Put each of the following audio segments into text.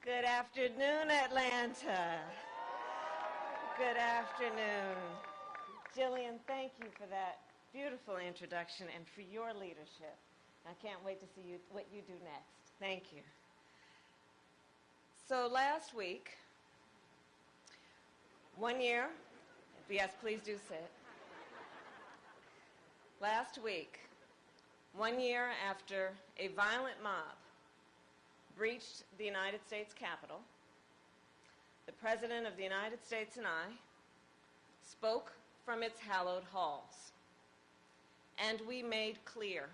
Good afternoon, Atlanta. Good afternoon. Jillian, thank you for that beautiful introduction and for your leadership. I can't wait to see what you do next. Thank you. So last week, 1 year, yes, please do sit. Last week, 1 year after a violent mob breached the United States Capitol, the President of the United States and I spoke from its hallowed halls, and we made clear,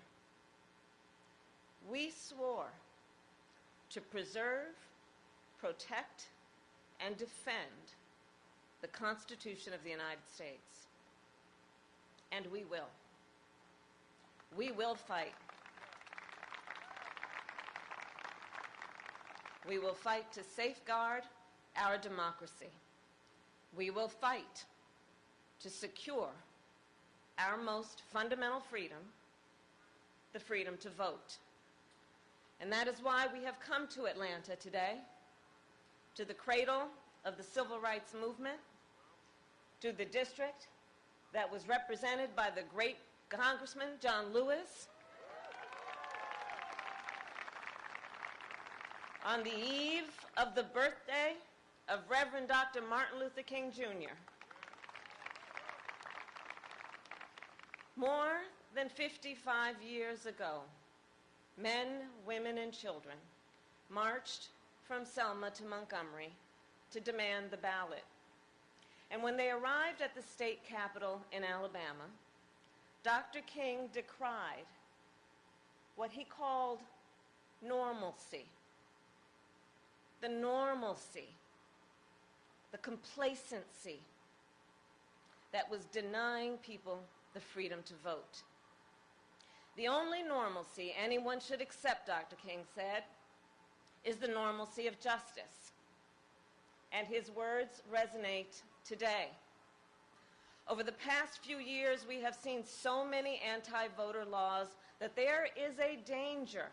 we swore to preserve, protect, and defend the Constitution of the United States. And we will. We will fight. We will fight to safeguard our democracy. We will fight to secure our most fundamental freedom, the freedom to vote. And that is why we have come to Atlanta today, to the cradle of the civil rights movement, to the district that was represented by the great Congressman John Lewis, on the eve of the birthday of Reverend Dr. Martin Luther King, Jr. More than 55 years ago, men, women, and children marched from Selma to Montgomery to demand the ballot. And when they arrived at the state capitol in Alabama, Dr. King decried what he called normalcy. The normalcy, the complacency that was denying people the freedom to vote. The only normalcy anyone should accept, Dr. King said, is the normalcy of justice. And his words resonate today. Over the past few years, we have seen so many anti-voter laws that there is a danger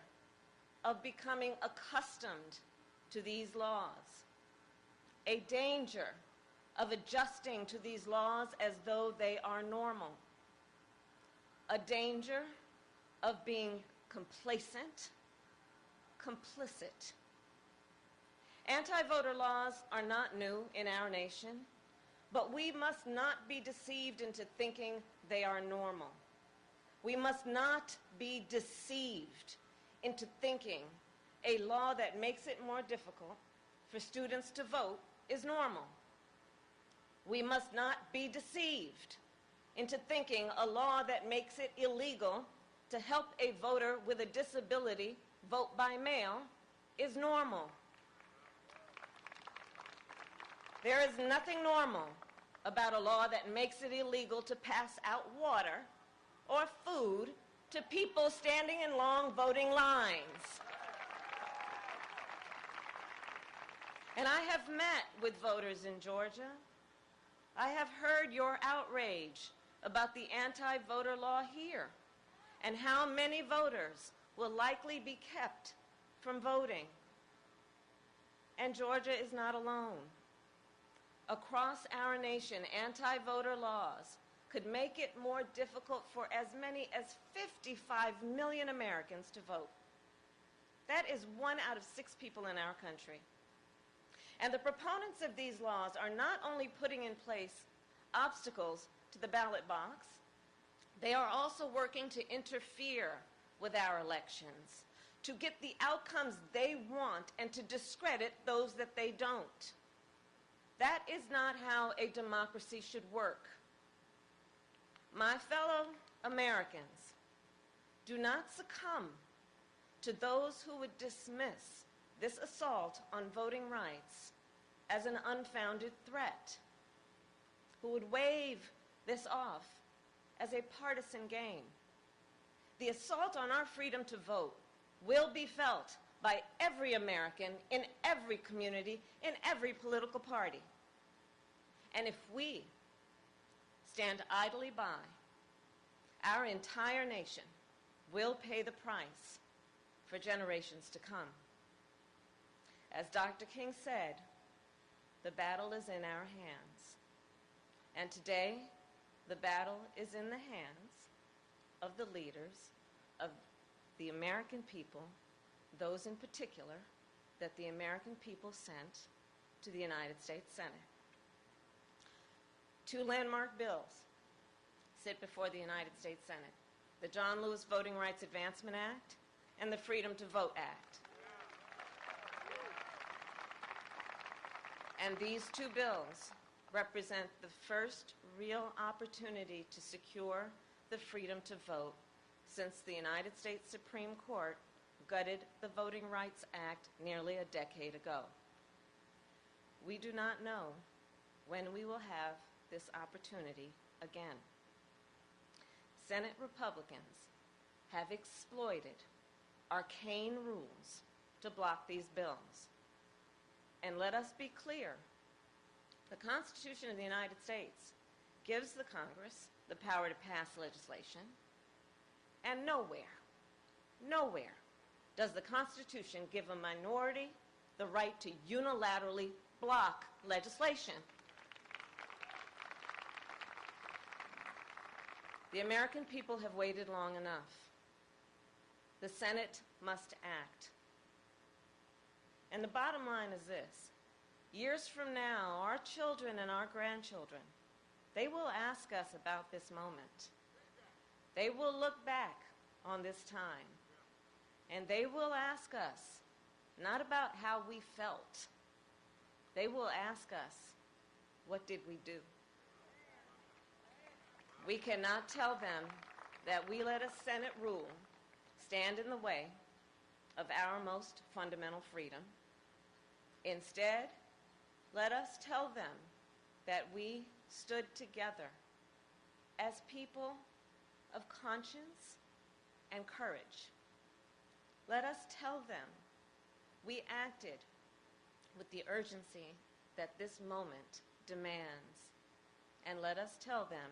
of becoming accustomed to these laws, a danger of adjusting to these laws as though they are normal, a danger of being complacent, complicit. Anti-voter laws are not new in our nation, but we must not be deceived into thinking they are normal. We must not be deceived into thinking a law that makes it more difficult for students to vote is normal. We must not be deceived into thinking a law that makes it illegal to help a voter with a disability vote by mail is normal. There is nothing normal about a law that makes it illegal to pass out water or food to people standing in long voting lines. And I have met with voters in Georgia. I have heard your outrage about the anti-voter law here and how many voters will likely be kept from voting. And Georgia is not alone. Across our nation, anti-voter laws could make it more difficult for as many as 55 million Americans to vote. That is 1 out of 6 people in our country. And the proponents of these laws are not only putting in place obstacles to the ballot box, they are also working to interfere with our elections, to get the outcomes they want and to discredit those that they don't. That is not how a democracy should work. My fellow Americans, do not succumb to those who would dismiss this assault on voting rights as an unfounded threat, who would wave this off as a partisan game. The assault on our freedom to vote will be felt by every American in every community, in every political party. And if we stand idly by, our entire nation will pay the price for generations to come. As Dr. King said, the battle is in our hands. And today, the battle is in the hands of the leaders of the American people, those in particular that the American people sent to the United States Senate. Two landmark bills sit before the United States Senate: the John Lewis Voting Rights Advancement Act and the Freedom to Vote Act. And these two bills represent the first real opportunity to secure the freedom to vote since the United States Supreme Court gutted the Voting Rights Act nearly a decade ago. We do not know when we will have this opportunity again. Senate Republicans have exploited arcane rules to block these bills. And let us be clear, the Constitution of the United States gives the Congress the power to pass legislation, and nowhere does the Constitution give a minority the right to unilaterally block legislation. The American people have waited long enough. The Senate must act. And the bottom line is this: years from now, our children and our grandchildren, they will ask us about this moment. They will look back on this time, and they will ask us not about how we felt. They will ask us, what did we do? We cannot tell them that we let a Senate rule stand in the way of our most fundamental freedom. Instead, let us tell them that we stood together as people of conscience and courage. Let us tell them we acted with the urgency that this moment demands. And let us tell them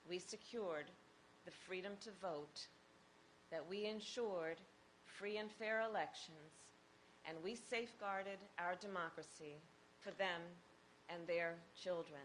we secured the freedom to vote, that we ensured free and fair elections, and we safeguarded our democracy for them and their children.